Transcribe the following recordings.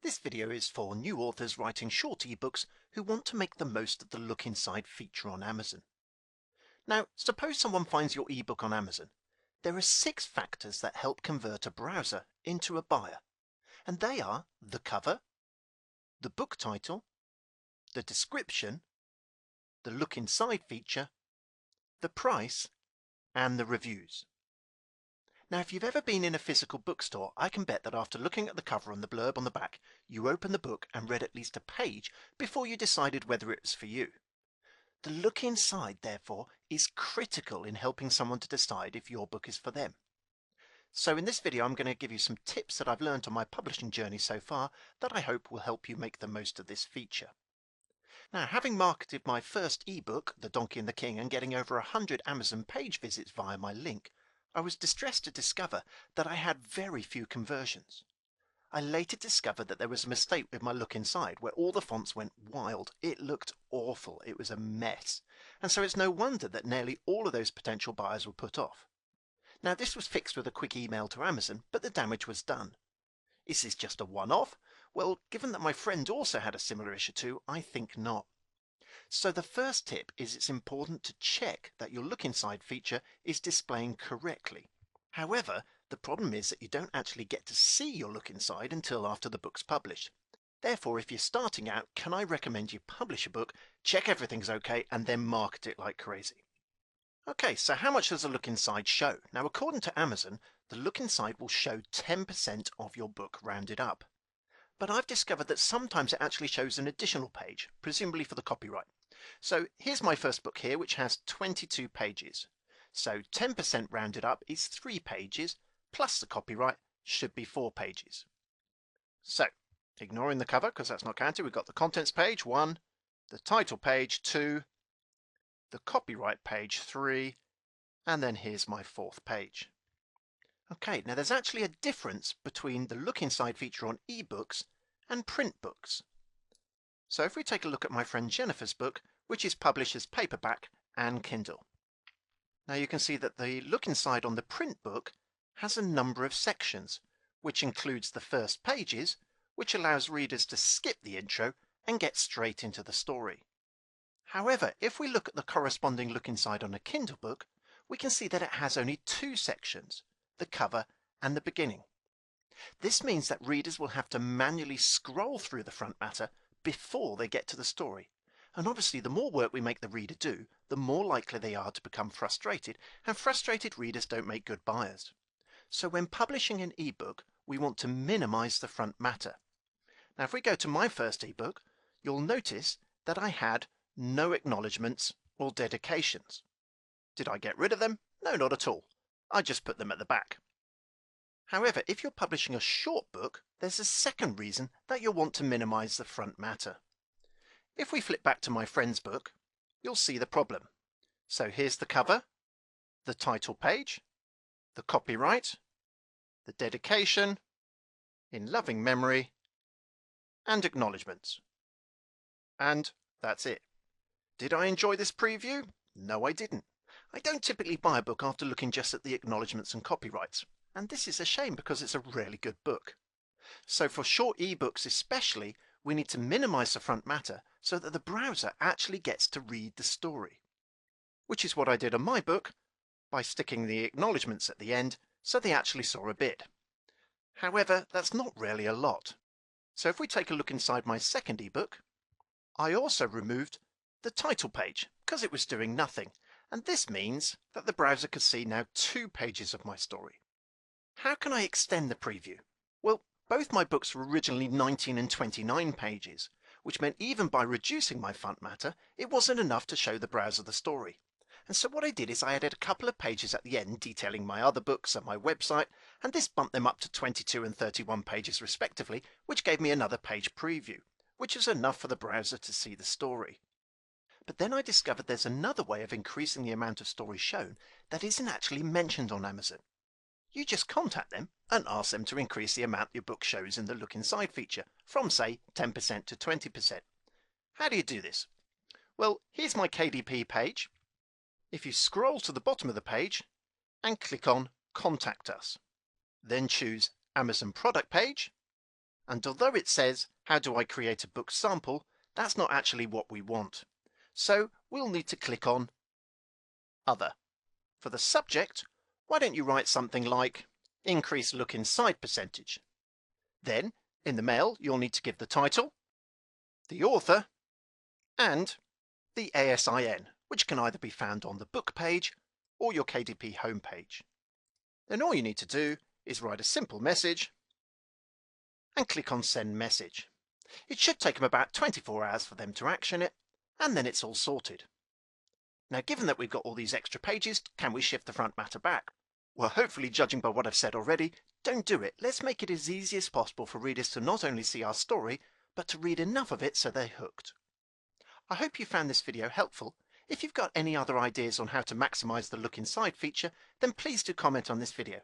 This video is for new authors writing short ebooks who want to make the most of the Look Inside feature on Amazon. Now, suppose someone finds your ebook on Amazon. There are 6 factors that help convert a browser into a buyer, and they are the cover, the book title, the description, the Look Inside feature, the price, and the reviews. Now, if you've ever been in a physical bookstore, I can bet that after looking at the cover and the blurb on the back, you opened the book and read at least a page before you decided whether it was for you. The look inside, therefore, is critical in helping someone to decide if your book is for them. So in this video, I'm going to give you some tips that I've learned on my publishing journey so far that I hope will help you make the most of this feature. Now, having marketed my first ebook, The Donkey and the King, and getting over 100 Amazon page visits via my link, I was distressed to discover that I had very few conversions. I later discovered that there was a mistake with my look inside where all the fonts went wild. It looked awful. It was a mess. And so it's no wonder that nearly all of those potential buyers were put off. Now, this was fixed with a quick email to Amazon, but the damage was done. Is this just a one-off? Well, given that my friend also had a similar issue too, I think not. So the first tip is it's important to check that your Look Inside feature is displaying correctly. However, the problem is that you don't actually get to see your Look Inside until after the book's published. Therefore, if you're starting out, can I recommend you publish a book, check everything's okay, and then market it like crazy. Okay, so how much does a Look Inside show? Now, according to Amazon, the Look Inside will show 10% of your book rounded up. But I've discovered that sometimes it actually shows an additional page, presumably for the copyright. So here's my first book here, which has 22 pages. So 10% rounded up is 3 pages, plus the copyright should be 4 pages. So, ignoring the cover, because that's not counted, we've got the contents page, 1, the title page, 2, the copyright page, 3, and then here's my 4th page. Okay, now there's actually a difference between the Look Inside feature on ebooks and print books. So if we take a look at my friend Jennifer's book, which is published as paperback and Kindle. Now you can see that the Look Inside on the print book has a number of sections, which includes the first pages, which allows readers to skip the intro and get straight into the story. However, if we look at the corresponding Look Inside on a Kindle book, we can see that it has only 2 sections, the cover and the beginning. This means that readers will have to manually scroll through the front matter before they get to the story. And obviously, the more work we make the reader do, the more likely they are to become frustrated, and frustrated readers don't make good buyers. So when publishing an ebook, we want to minimize the front matter. Now, if we go to my first ebook, you'll notice that I had no acknowledgements or dedications. Did I get rid of them? No, not at all. I just put them at the back. However, if you're publishing a short book, there's a second reason that you'll want to minimize the front matter. If we flip back to my friend's book, you'll see the problem. So here's the cover, the title page, the copyright, the dedication, in loving memory, and acknowledgements. And that's it. Did I enjoy this preview? No, I didn't. I don't typically buy a book after looking just at the acknowledgements and copyrights, and this is a shame because it's a really good book. So for short ebooks especially, we need to minimize the front matter so that the browser actually gets to read the story. Which is what I did on my book by sticking the acknowledgements at the end so they actually saw a bit. However, that's not really a lot. So if we take a look inside my second ebook, I also removed the title page because it was doing nothing. And this means that the browser could see now 2 pages of my story. How can I extend the preview? Well, both my books were originally 19 and 29 pages, which meant even by reducing my front matter, it wasn't enough to show the browser the story. And so what I did is I added a couple of pages at the end detailing my other books and my website, and this bumped them up to 22 and 31 pages respectively, which gave me another page preview, which is enough for the browser to see the story. But then I discovered there's another way of increasing the amount of story shown that isn't actually mentioned on Amazon. You just contact them and ask them to increase the amount your book shows in the Look Inside feature from, say, 10% to 20%. How do you do this? Well, here's my KDP page. If you scroll to the bottom of the page and click on Contact Us, then choose Amazon Product Page, And although it says, how do I create a book sample, that's not actually what we want. So we'll need to click on Other. For the subject, why don't you write something like increase look inside percentage. Then, in the mail, you'll need to give the title, the author, and the ASIN, which can either be found on the book page or your KDP homepage. Then all you need to do is write a simple message and click on Send Message. It should take them about 24 hours for them to action it, and then it's all sorted. Now, given that we've got all these extra pages, can we shift the front matter back? Well, hopefully, judging by what I've said already, don't do it. Let's make it as easy as possible for readers to not only see our story, but to read enough of it so they're hooked. I hope you found this video helpful. If you've got any other ideas on how to maximize the look inside feature, then please do comment on this video.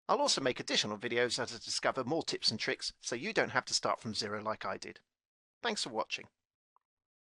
I'll also make additional videos as I discover more tips and tricks so you don't have to start from zero like I did. Thanks for watching.